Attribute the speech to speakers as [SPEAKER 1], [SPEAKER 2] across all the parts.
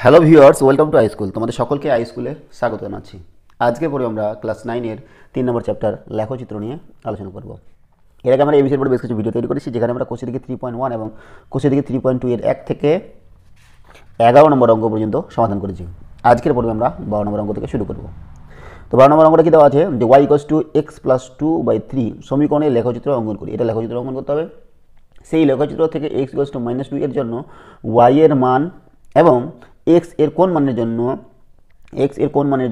[SPEAKER 1] Hello viewers, welcome to I school. তোমাদের সকলকে I স্কুলে স্বাগত জানাচ্ছি। আজকে পরে আমরা ক্লাস 9-এর 3 নম্বর চ্যাপ্টার লেখচিত্র নিয়ে আলোচনা করব। এর আগে আমরা এই বিষয়ের উপরে বেশ কিছু ভিডিও তৈরি করেছি, যেখানে আমরা কোষে দিকে 3.1 এবং কোষে দিকে 3.2 এর 1 থেকে 11 নম্বর অঙ্ক পর্যন্ত সমাধান করেছি। আজকের পর্বে আমরা 12 নম্বর অঙ্ক থেকে শুরু করব। তো 12 নম্বর অঙ্কটা কী দেওয়া আছে, যে y = x+2/3 সমীকরণে লেখচিত্র অঙ্কন করি। এটা লেখচিত্র অঙ্কন করতে হবে। সেই লেখচিত্র থেকে x = -2 এর জন্য y এর মান এবং x এর কোন মানের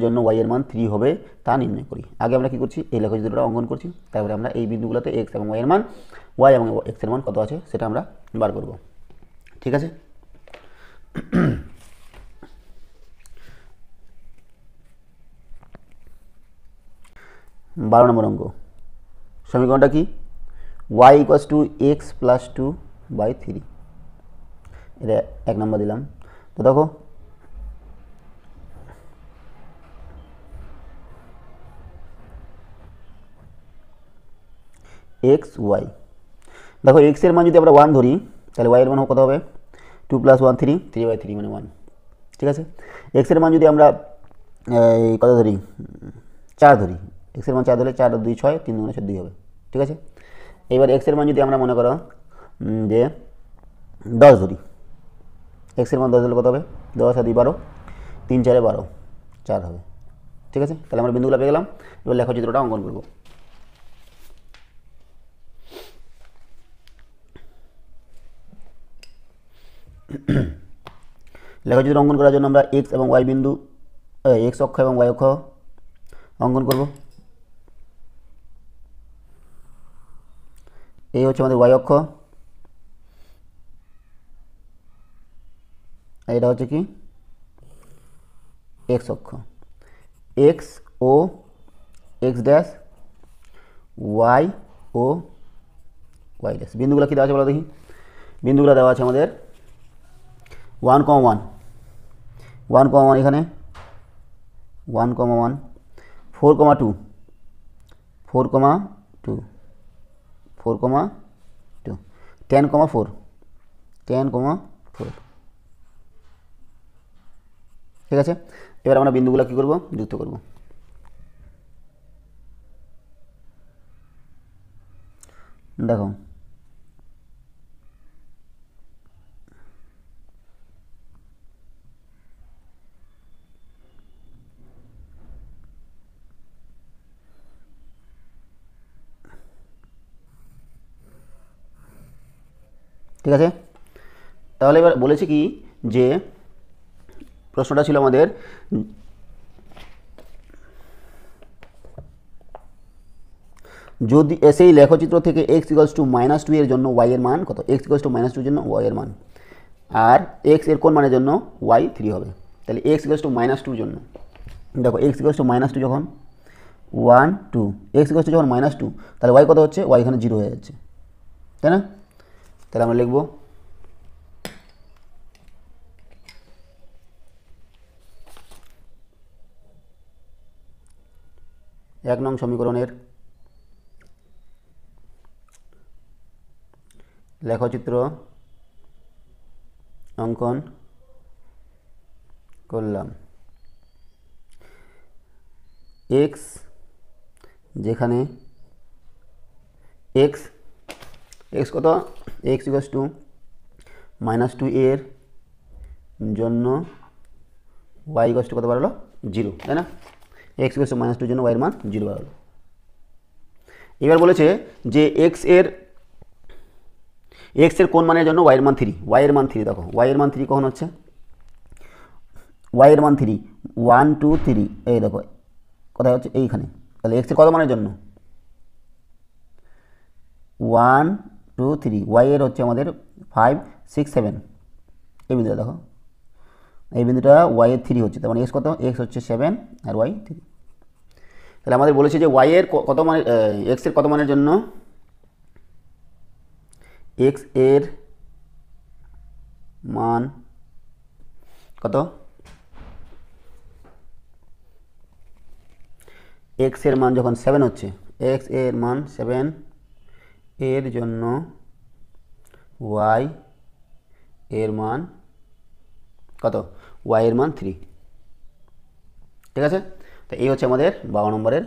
[SPEAKER 1] জন্য y এর মান 3 হবে তা নির্ণয় করি। আগে আমরা কি করছি, এই লেখচিত্রটা অঙ্কন করছি, তারপরে আমরা এই বিন্দুগুলোতে x এবং y এর মান, y এবং x এর মান কত আছে সেটা আমরা বার করব। ঠিক আছে, 12 নম্বর অঙ্ক। সমীকরণটা কি, y = x+2/3। এটা 1 নম্বর দিলাম। তো দেখো x y, দেখো x এর মান যদি আমরা 1 ধরি, তাহলে y এর মান কত হবে, 2 + 1 3, 3/3 মানে 1। ঠিক আছে, x এর মান যদি আমরা কত ধরি, 4 ধরি, x এর মান 4 ধরলে 4 আর 2 6, 3 × 2 হবে। ঠিক আছে, এবার x এর মান যদি আমরা মনে করো যে 10 ধরি, x এর মান 10 ধরলে কত হবে, 10 আর 2 12, 3 4 12, 4 হবে। ঠিক আছে, তাহলে আমরা বিন্দুগুলো পেয়ে গেলাম। এবার লেখচিত্রটা অঙ্কন করব। লেখচিত্র অঙ্কন করার জন্য আমরা x এবং y বিন্দু, x অক্ষ এবং y অক্ষ অঙ্কন করব। এই হচ্ছে আমাদের y অক্ষ, এটা হচ্ছে কি x অক্ষ। x ও x ড্যাশ, y ও y ড্যাশ। বিন্দুগুলো কী দেওয়া আছে বলো দেখি। বিন্দুগুলো দেওয়া আছে আমাদের 1,1, 1,1 এখানে, 1,1, 4,2, 4,2, 4,2, 10,4, 10,4। ঠিক আছে, এবার আমরা বিন্দুগুলো কী করব, যুক্ত করব। দেখো ঠিক আছে, তাহলে এবার বলেছে কি, যে প্রশ্নটা ছিল আমাদের, যদি সেই লেখচিত্র থেকে x = -2 এর জন্য y এর মান কত, x = -2 এর জন্য y এর মান, আর x এর কোন মানের জন্য y 3 হবে। তাহলে x = -2 জন্য, দেখো x = -2 যখন 1 2, x যখন -2, তাহলে y কত হচ্ছে, y এখানে 0 হয়ে যাচ্ছে, তাই না? তাহলে আমরা লিখব 1 নং সমীকরণের লেখচিত্র অঙ্কন করলাম। x, যেখানে x কত, x = -2 এর জন্য y কত বাড়ালো, 0, তাই না? x = -2 এর জন্য y এর মান 0 বাড়ালো। এবার বলেছে যে x এর কোন মানের জন্য y এর মান 3, y এর মান 3। দেখো y এর মান 3 কখন হচ্ছে, y এর মান 3, 1 2 3, এই দেখো কোথায় হচ্ছে, এইখানে। তাহলে x এর কত মানের জন্য, 1 2 3, y এর হচ্ছে আমাদের 5 6 7, এই বিন্দুটা দেখো, এই বিন্দুটা y এর 3 হচ্ছে, তার মানে x কত, x হচ্ছে 7 আর y 3। তাহলে আমাদের বলেছে যে y এর কত মানের, x এর কত মানের জন্য, x এর মান কত, x এর মান যখন 7 হচ্ছে, x এর মান 7 এর জন্য y এর মান কত ওয়াই এর মান 3। ঠিক আছে, তো এই হচ্ছে আমাদের 12 নম্বরের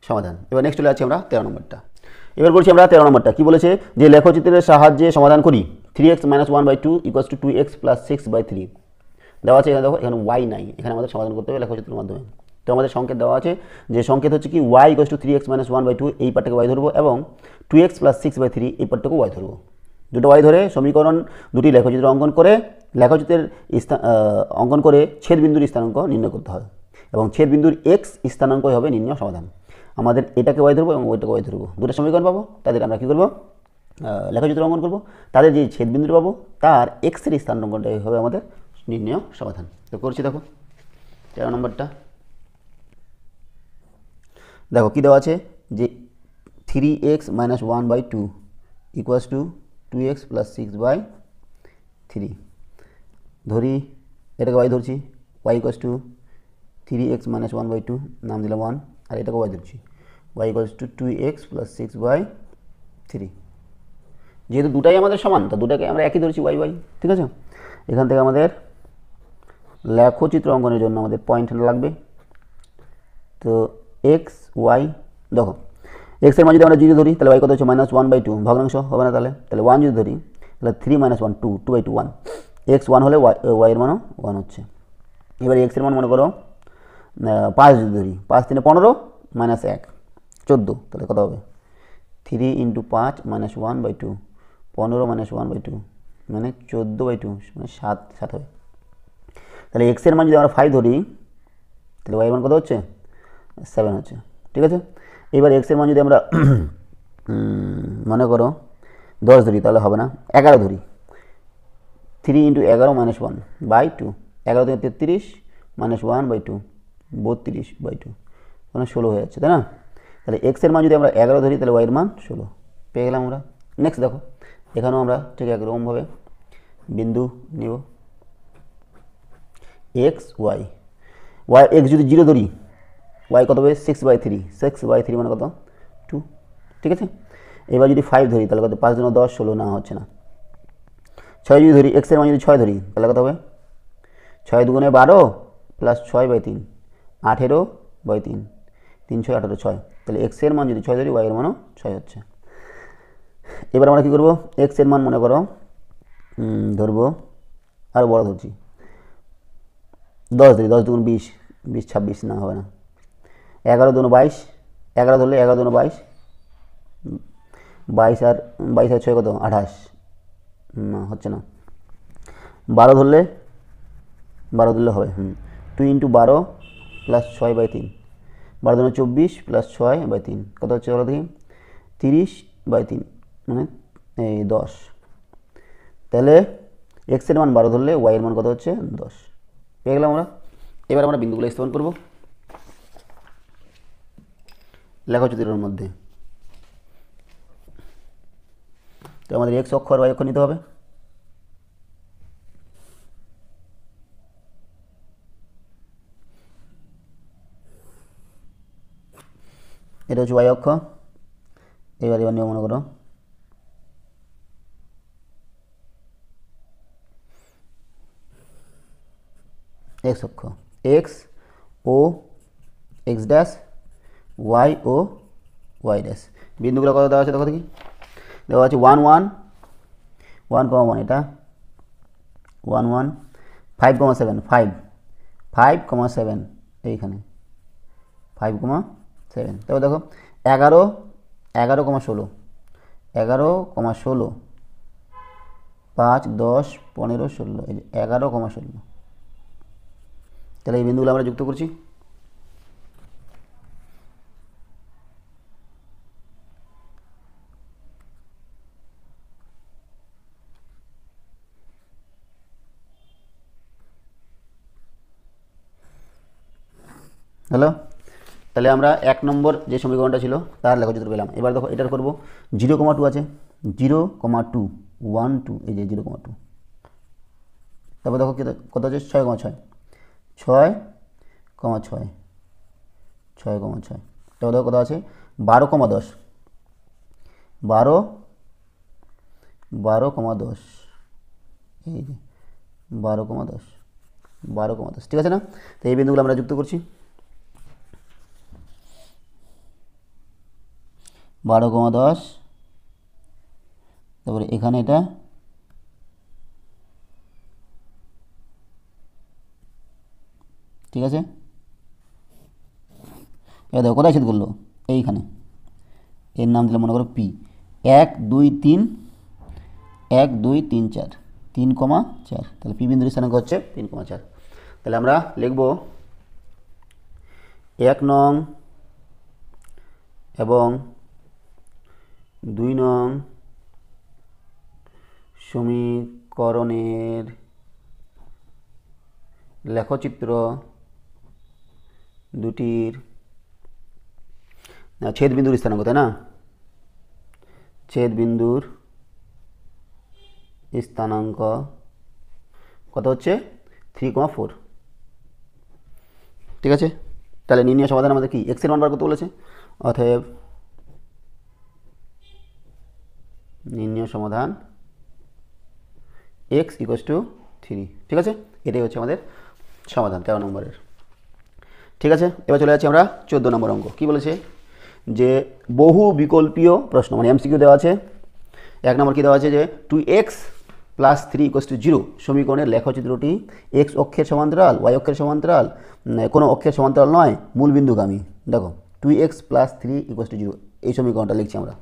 [SPEAKER 1] সমাধান। এবার নেক্সট চলে যাচ্ছি আমরা 13 নম্বরটা। এবার বলছি আমরা 13 নম্বরটা কী বলেছে, যে লেখচিত্রের সাহায্যে সমাধান করি 3x - 1/2 = 2x + 6/3 দেওয়া আছে। এখানে দেখো এখানে ওয়াই নাই, এখানে আমাদের সমাধান করতে হবে লেখচিত্রের মাধ্যমে। তো আমাদের সংকেত দেওয়া আছে, যে সংকেত হচ্ছে কি y = 3x - 1/2 এই পার্টটাকে y ধরবো এবং 2x + 6/3 এই পার্টটাকে y ধরবো। দুটো y ধরে সমীকরণ দুটি লেখচিত্র অঙ্কন করে লেখচিত্রের অঙ্কন করে ছেদবিন্দুর স্থানাঙ্ক নির্ণয় করতে হবে এবং ছেদবিন্দুর x স্থানাঙ্কই হবে নির্ণয় সমাধান। আমাদের এটাকে y ধরবো এবং ওইটাকে y ধরবো, দুটো সমীকরণ পাবো, তাদের আমরা কী করবো লেখচিত্র অঙ্কন করবো, তাদের যে ছেদবিন্দুটি পাবো তার x এর স্থানাঙ্কটাই হবে আমাদের নির্ণয় সমাধান। তো করছি দেখো 13 নম্বরটা। দেখো কী দেওয়া আছে, যে 3x - 1/2 = 2x + 6/3 ধরি, এটাকে y ধরছি, y = 3x - 1/2 নাম দিলাম 1, আর এটাকে y ধরছি, y = 2x + 6/3। যেহেতু দুটাই আমাদের সমান, তো দুটাকে আমরা একই ধরছি y y। ঠিক আছে, এখান থেকে আমাদের লেখচিত্র অঙ্কনের জন্য আমাদের পয়েন্ট লাগবে। তো এক্স ওয়াই, দেখো এক্স এর মান যদি আমরা 0 ধরি তাহলে y কত হচ্ছে -1/2, ভগ্নাংশ হবে না, তাহলে 1 যদি ধরি তাহলে 3 - 1 2, 2/2 1, এক্স 1 হলে y এর মানও 1 হচ্ছে। এবার এক্স এর মান মনে করো 5 যদি ধরি, 5 3 15 -1 14, তাহলে কত হবে 3 × 5 - 1/2, 15 - 1/2 মানে 14/2 মানে 7 হবে। তাহলে এক্স এর মান যদি আমরা 5 ধরি তাহলে ওয়াই এর মান কত হচ্ছে 7 হচ্ছে। ঠিক আছে, এবার এক্স এর মান যদি আমরা মনে করো 10 ধরি তাহলে হবে না, 11 ধরি, 3 × 11 - 1/2, 11 থেকে 33 - 1/2 32/2 মানে 16 হয়ে যাচ্ছে, তাই না? তাহলে এক্স এর মান যদি আমরা 11 ধরি তাহলে ওয়াই এর মান 16 পেয়ে গেলাম আমরা। নেক্সট দেখো এখানেও আমরা ঠিক একরকমভাবে বিন্দু নিব, এক্স ওয়াই, এক্স যদি 0 ধরি ওয়াই কত হবে 6/3, 6/3 মানে কত 2। ঠিক আছে, এবার যদি 5 ধরি তাহলে কত 5 × 10 16 না হচ্ছে না। 6 যদি ধরি, এক্স এর মান যদি 6 ধরি তাহলে কত হবে 6 2 × 12 + 6/3 18/3, 3 6 18 6, তাহলে এক্স এর মান যদি 6 ধরি ওয়াই এর মানও 6 হচ্ছে। এবার আমরা কী করবো, এক্স এর মান মনে করো ধরবো আরও বড় ধরছি 10 ধরি, 10 2 × 20 20 26 না হবে না, 11 2 × 22, 11 ধরলে 11 2 × 22, 22 আর 6 কত 28 না হচ্ছে না, 12 ধরলে হবে 2 × 12 + 6/3, 12 2 × 24 + 6/3 কত হচ্ছে বলো দেখি 30/3 মানে এই 10। তাহলে এক্স এর মান 12 ধরলে ওয়াই এর মান কত হচ্ছে 10 পেয়ে গেলাম আমরা। এবার আমরা বিন্দুগুলো স্থাপন করব লেখচিত্রের মধ্যে। তো আমাদের এক্স অক্ষ আর ওয়াই অক্ষ নিতে হবে। এটা হচ্ছে ওয়াই অক্ষ। এবার নিয়ম মনে করো এক্স অক্ষ, এক্স ও এক্স ড্যাশ, ওয়াই ও ওয়াই ড্যাশ। বিন্দুগুলো কত দেওয়া আছে দেখো দেখি, দেওয়া আছে 1 1 1,1, এটা 1 1 5,7 5 5,7 এইখানে 5,7। তারপর দেখো 11 11,16 11,16 5 10 15 16, এই যে 11,16। তাহলে এই বিন্দুগুলো আমরা যুক্ত করছি। হ্যালো, তাহলে আমরা 1 নম্বর যে সমীকরণটা ছিল তার লেখচিত্র পেলাম। এবার দেখো এটার করবো 0,2 আছে, 0,2 1 2, এই যে 0,2। তারপর দেখো কত আছে 6,6 6,6 6,6। তারপর দেখো কত আছে 12,10 12,10, এই যে 12,10। 12,10, ঠিক আছে না? তো এই বিন্দুগুলো আমরা যুক্ত করছি। 12,10, তারপরে এখানে এটা, ঠিক আছে। এবার দেখো কোথায় ছেদ করলো, এইখানে। এর নাম দিলে মনে করো পি। 1 2 3, 1 2 3 4, 3,4। তাহলে পি বিন্দুর স্থানাঙ্ক হচ্ছে 3,4। তাহলে আমরা লিখব 1 নং এবং 2 নং সমীকরণের লেখচিত্র দুটির ছেদ বিন্দুর স্থানাঙ্ক, তাই না? ছেদ বিন্দুর স্থানাঙ্ক কত হচ্ছে? 3,4, ঠিক আছে। তাহলে নির্ণয় সমাধান আমাদের কি এক্স এর মান বার করতে বলেছে, অতএব নির্ণয় সমাধান এক্স ইকুয়ালস টু 3, ঠিক আছে। এটাই হচ্ছে আমাদের সমাধান 13 নম্বরের, ঠিক আছে। এবার চলে যাচ্ছি আমরা 14 নম্বর অঙ্ক। কি বলেছে যে বহু বিকল্পীয় প্রশ্ন, মানে এমসিকিউ দেওয়া আছে। 1 নম্বর কি দেওয়া আছে যে 2x + 3 = 0 সমীকরণের লেখচিত্রটি এক্স অক্ষের সমান্তরাল, ওয়াই অক্ষের সমান্তরাল, কোনো অক্ষের সমান্তরাল নয়, মূলবিন্দুগামী। দেখো 2x + 3 = 0, এই সমীকরণটা লিখছি আমরা।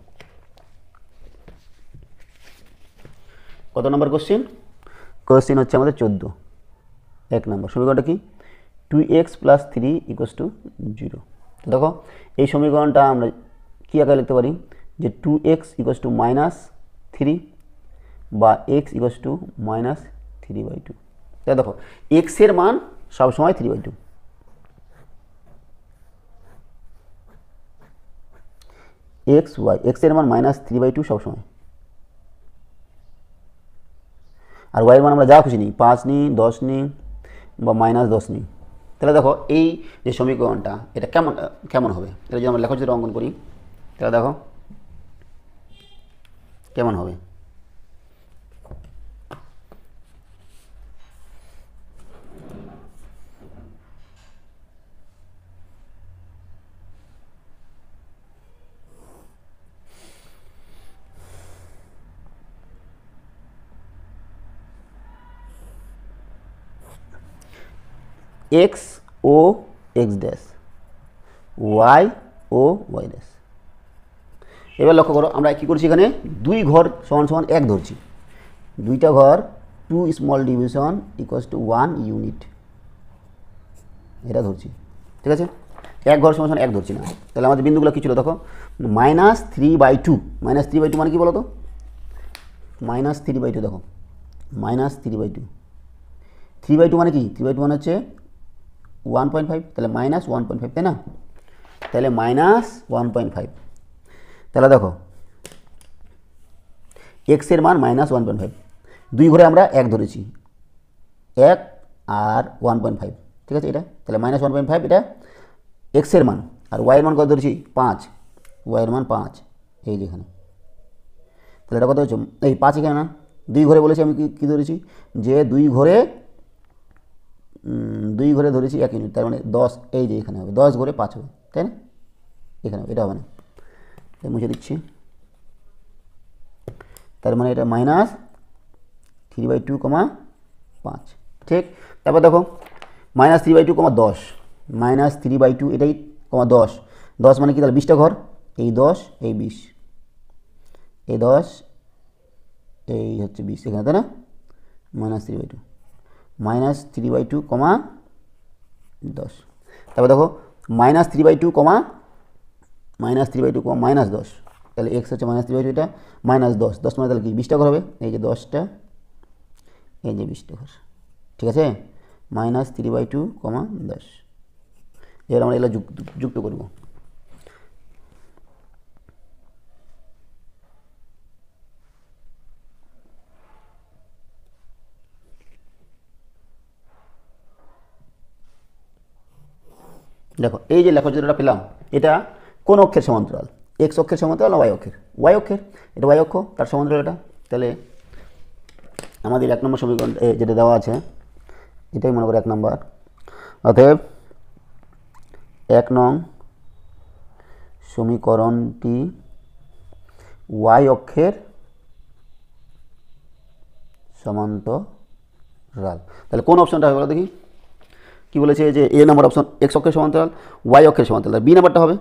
[SPEAKER 1] কত নম্বর কোশ্চেন? কোশ্চেন হচ্ছে আমাদের 14, 1 নম্বর। সমীকরণটা কি? 2x + 3 = 0। তো দেখো এই সমীকরণটা আমরা কী আকারে লিখতে পারি যে 2x = -3 বা x = -3/2। তাই দেখো x এর মান সবসময় 3/2, x এর মান -3/2 সবসময়। আর y এর মান আমরা যা খুশি নিই, 5 নিই, 10 নিই বা -10 নিই। তাহলে দেখো এই যে সমীকরণটা এটা কেমন হবে, এটা যদি আমরা লেখচিত্র অঙ্কন করি তাহলে দেখো কেমন হবে। এক্স ও এক্স ড্যাশ, ওয়াই ও ওয়াই ড্যাশ। এবার লক্ষ্য করো আমরা কী করছি, এখানে 2 ঘর = 1 ধরছি। 2টা ঘর 2 স্মল ডিভিশন = 1 ইউনিট, এটা ধরছি, ঠিক আছে। 1 ঘর = 1 ধরছি না। তাহলে আমাদের বিন্দুগুলো কী ছিল দেখো, -3/2। -3/2 মানে কি বলো তো? -3/2 দেখো, -3/2। 3/2 মানে কি? 3/2 মানে হচ্ছে 1.5, তাহলে -1.5, তাই না? তাহলে -1.5। তাহলে দেখো x এর মান -1.5, 2 ঘরে আমরা 1 ধরেছি, 1 আর 1.5, ঠিক আছে। এটা তাহলে -1.5, এটা x এর মান। আর y এর মান কত ধরেছি? 5, y এর মান 5 এই যেখানে। তাহলে এটা কত হচ্ছে? এই 5 এখানে না, 2 ঘরে বলেছি আমি কি ধরেছি যে 2 ঘরে ধরেছি 1 ইউনিট, তার মানে 10, এই যে এখানে হবে 10 ঘরে 5 হবে, তাই না? এখানে এটা হবে না, মুছে দিচ্ছি। তার মানে এটা -3/2, 5, ঠিক। তারপর দেখো -3/2, 10, -3/2 এটাই, 10, 10 মানে কি? তাহলে 20টা ঘর, এই 10, এই 20, এই 10, এই হচ্ছে 20 এখানে, তাই না? -3/2, -3/2, 10। তারপর দেখো -3/2, -3/2, -10। তাহলে x হচ্ছে -3/2, এটা -10, 10 মানে তাহলে কি 20টা ঘর হবে, এই যে 10টা, এই যে 20টা ঘর, ঠিক আছে। -3/2, 10। এবার আমরা এগুলো যুক্ত করব। দেখো এই যে লেখচিত্রটা পেলাম, এটা কোন অক্ষের সমান্তরাল? এক্স অক্ষের সমান্তরাল না ওয়াই অক্ষের? ওয়াই অক্ষের, এটা ওয়াই অক্ষ, তার সমান্তরাল এটা। তাহলে আমাদের 1 নম্বর সমীকরণ যেটা দেওয়া আছে এটাই মনে করো 1 নম্বর। অতএব 1 নং সমীকরণটি y অক্ষের সমান্তরাল। তাহলে কোন অপশনটা হবে বলো দেখি? কি বলেছে যে এ নাম্বার অপশন x অক্ষের সমান্তরাল, y অক্ষের সমান্তরাল, বি নাম্বারটা হবে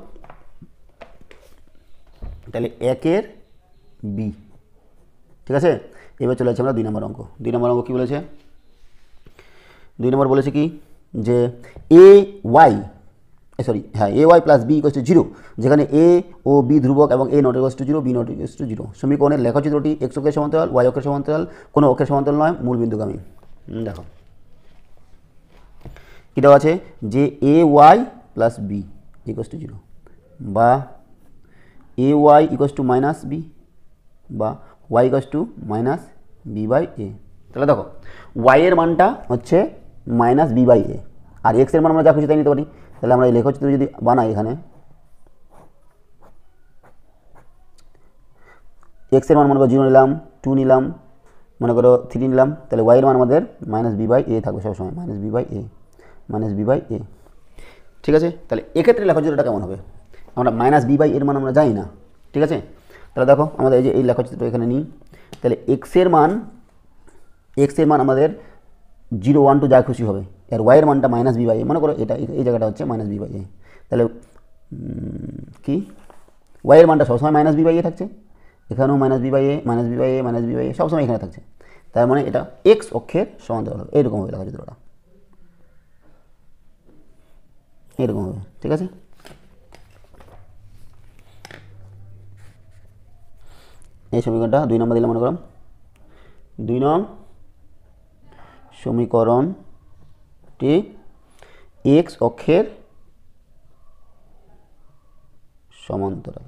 [SPEAKER 1] তাহলে 1 এর বি। ঠিক আছে, এবার চলে যাচ্ছে আমরা 2 নম্বর অঙ্ক। 2 নম্বর অঙ্ক কী বলেছে? 2 নম্বর বলেছে কি যে a y plus b equal to 0, যেখানে এ ও বি ধ্রুবক এবং a not equal to 0, b not equal to 0। সমীকরণের লেখচিত্রটি x অক্ষের সমান্তরাল, y অক্ষের সমান্তরাল, কোনো অক্ষের সমান্তরাল নয়, মূল বিন্দুগামী। দেখো কী দেওয়া আছে যে a y plus b equal to 0 বা a y equal to minus b বা y equal to minus b by a. তাহলে দেখো ওয়াই এর মানটা হচ্ছে মাইনাস বি বাই এ, আর এক্স এর মান আমরা যা খুশি তাই নিতে পারি। তাহলে আমরা এই লেখচিত্র যদি বানাই, এখানে এক্স এর মান মনে করো 0 নিলাম, 2 নিলাম, মনে করো 3 নিলাম, তাহলে ওয়াই এর মান আমাদের মাইনাস বি বাই এ থাকবে সবসময়, minus b by a, minus b by a. ঠিক আছে, তাহলে এক্ষেত্রে লেখচিত্রটা কেমন হবে? আমরা মাইনাস বি বাই এর মান আমরা জানি না। ঠিক আছে, তাহলে দেখো আমাদের এই যে এই লেখচিত্র এখানে নিই, তাহলে এক্স এর মান আমাদের 0, 1, 2 যা খুশি হবে, আর ওয়াইয়ের মানটা মাইনাস বি বাই এ। মনে করো এটা এই জায়গাটা হচ্ছে মাইনাস বি বাই এ, তাহলে কি ওয়াইয়ের মানটা সবসময় মাইনাস বি বাই এ থাকছে, এখানেও minus b by a, minus b by a, minus b by a সবসময় এখানে থাকছে। তার মানে এটা এক্স অক্ষের সমান্তরাল হবে, এরকম হবে লেখচিত্রটা, এরকম হবে। ঠিক আছে, এই সমীকরণটা 2 নম্বর দিলে মনে করলাম 2 নং সমীকরণটি এক্স অক্ষের সমান্তরাল।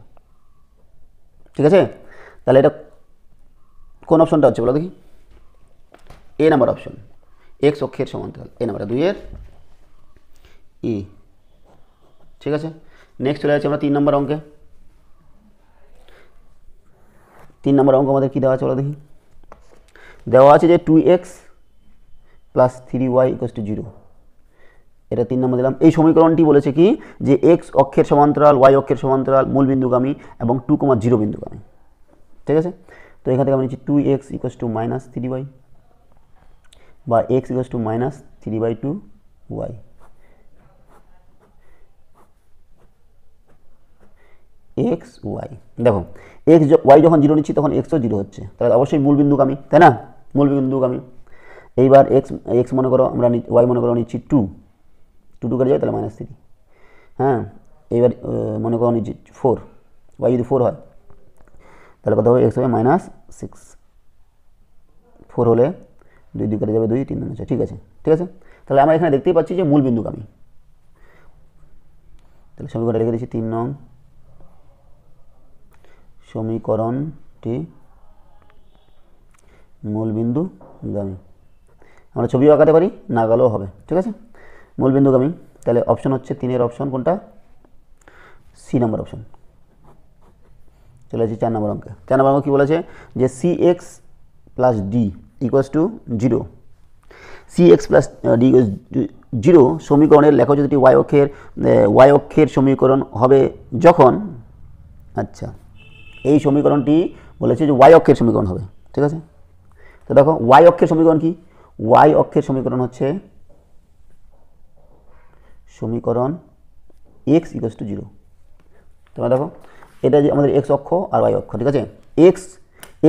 [SPEAKER 1] ঠিক আছে, তাহলে এটা কোন অপশনটা হচ্ছে বলো দেখি? এ নাম্বার অপশন, এক্স অক্ষের সমান্তরাল, এ নাম্বার 2 এর ই। ঠিক আছে, নেক্সট চলে যাচ্ছে আমরা 3 নম্বর অঙ্কে। 3 নম্বর অঙ্ক আমাদের কী দেওয়া আছে বলো দেখি? দেওয়া আছে যে 2x plus 3y equal to 0। এটা 3 নম্বর দিলাম। এই সমীকরণটি বলেছে কি যে x অক্ষের সমান্তরাল, y অক্ষের সমান্তরাল, মূল বিন্দুগামী এবং 2, 0 বিন্দুগামী। ঠিক আছে, তো এখান থেকে আমরা নিচ্ছি 2x equal to minus 3y বা x equal to minus 3/2y। X Y, দেখো এক্স ওয়াই যখন 0 নিচ্ছি তখন এক্সও 0 হচ্ছে, তাহলে অবশ্যই মূল বিন্দুগামী, তাই না? মূল বিন্দুগামী। এইবার এক্স মনে করো আমরা ওয়াই মনে করো নিচ্ছি 2 কেটে যাবে, তাহলে -3। হ্যাঁ, এইবার মনে করো নিচ্ছি 4, ওয়াই যদি 4 হয় তাহলে কত হবে? এক্স হবে -6। 4 হলে 2 কেটে যাবে, 2, 3 6। ঠিক আছে, ঠিক আছে, তাহলে আমরা এখানে দেখতেই পাচ্ছি যে মূল বিন্দুগামী। তাহলে সমীকরণটা লিখে দিচ্ছি 3 নং সমীকরণটি মূলবিন্দুগামী। আমরা ছবিও আঁকাতে পারি, না গেলেও হবে। ঠিক আছে, মূলবিন্দুগামী। তাহলে অপশন হচ্ছে 3-এর অপশন কোনটা? C number option. চলে আসছি 4 নম্বর অঙ্কে। 4 নম্বর অঙ্ক কী বলেছে যে cx plus D equals to 0। cx plus D 0 সমীকরণের লেখচিত্রটি y অক্ষের সমীকরণ হবে যখন, আচ্ছা এই সমীকরণটি বলেছে যে y অক্ষের সমীকরণ হবে। ঠিক আছে, তো দেখো y অক্ষের সমীকরণ কি? y অক্ষের সমীকরণ হচ্ছে সমীকরণ x ইকুয়ালস টু 0। তোমরা দেখো এটা যে আমাদের x অক্ষ আর y অক্ষ। ঠিক আছে,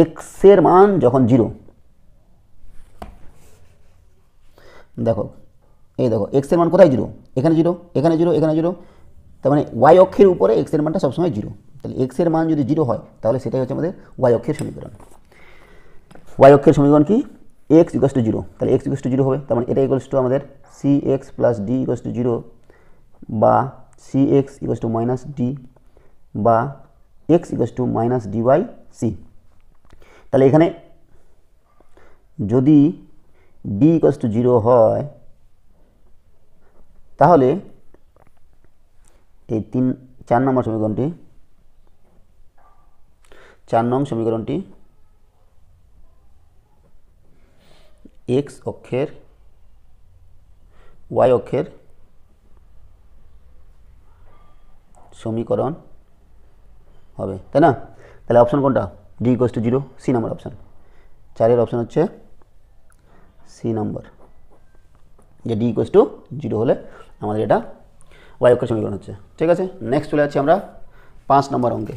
[SPEAKER 1] x এর মান যখন 0, দেখো এই দেখো x এর মান কোথায় 0? এখানে 0, এখানে 0, এখানে 0, তার মানে y অক্ষের উপরে x এর মানটা সবসময় 0। তাহলে x এর মান যদি 0 হয় তাহলে সেটাই হচ্ছে আমাদের y অক্ষের সমীকরণ। y অক্ষের সমীকরণ কি? x ইকুয়ালস টু 0, তাহলে x ইকুয়ালস টু 0 হবে। তার মানে এটা ইকুয়ালস টু আমাদের cx plus D equals to 0 বা cx equals to minus D বা x equals to minus D by C. তাহলে এখানে যদি d ইকুয়ালস টু 0 হয় তাহলে এই 4 নম্বর সমীকরণটি, 4 নং সমীকরণটি x অক্ষের ওয়াই অক্ষের সমীকরণ হবে, তাই না? তাহলে অপশন কোনটা? D equals to 0, C number option. 4 option হচ্ছে সি নাম্বার, যে ডি ইকুয়ালস টু 0 হলে আমাদের এটা ওয়াই অক্ষের সমীকরণ হচ্ছে। ঠিক আছে, নেক্সট চলে যাচ্ছি আমরা 5 নম্বর অঙ্কে।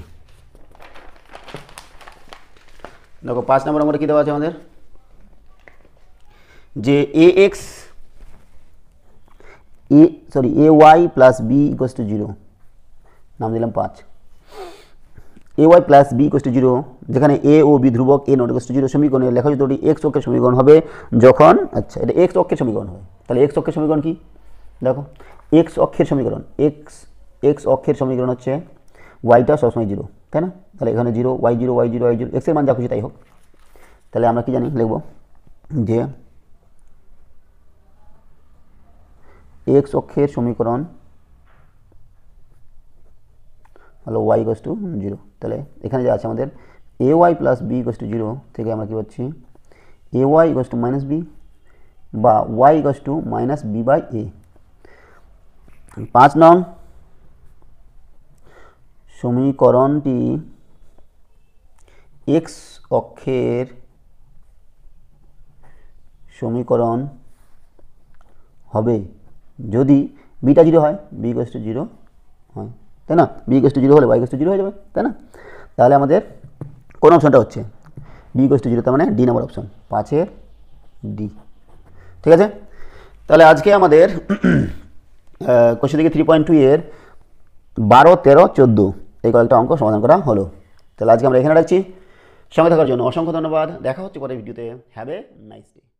[SPEAKER 1] দেখো 5 নম্বর অঙ্কটা কী দেওয়া আছে আমাদের, যে a y plus b equals to 0, নাম দিলাম 5। A y plus b equals to 0, যেখানে এ ও বি ধ্রুবক, এ নট ইকুয়ালস টু 0 সমীকরণে লেখচিত্রটি এক্স অক্ষের সমীকরণ হবে যখন, আচ্ছা এটা এক্স অক্ষের সমীকরণ হবে। তাহলে এক্স অক্ষের সমীকরণ কি? দেখো এক্স অক্ষের সমীকরণ, এক্স অক্ষের সমীকরণ হচ্ছে ওয়াইটা সবসময় 0, তাই না? তাহলে এখানে 0, ওয়াই 0, ওয়াই 0, ওয়াই 0, এক্সের মান যা খুশি তাই হোক। তাহলে আমরা কি জানি, লিখব যে এক্স অক্ষের সমীকরণ হলো ওয়াই ইকুয়ালস টু 0। তাহলে এখানে যা আছে আমাদের a y plus b equals to 0 থেকে আমরা কী পাচ্ছি, a y equals to minus b বা y equals to minus b by a. 5 নং সমীকরণটি এক্স অক্ষের সমীকরণ হবে যদি বিটা 0 হয়, বি ইকুয়ালস টু 0 হয়, তাই না? বি ইকুয়ালস টু 0 হলে ওয়াই ইকুয়ালস টু 0 হয়ে যাবে, তাই না? তাহলে আমাদের কোন অপশনটা হচ্ছে বি ইকুয়ালস টু 0, তার মানে ডি নাম্বার অপশন, 5-এর ডি। ঠিক আছে, তাহলে আজকে আমাদের কোশ্চেন থেকে 3.2 এর 12, 13, 14 এই কয়েকটা অঙ্ক সমাধান করা হলো। তাহলে আজকে আমরা এখানে রাখছি। সঙ্গে থাকার জন্য অসংখ্য ধন্যবাদ। দেখা হচ্ছে পরের ভিডিওতে। Have a nice day.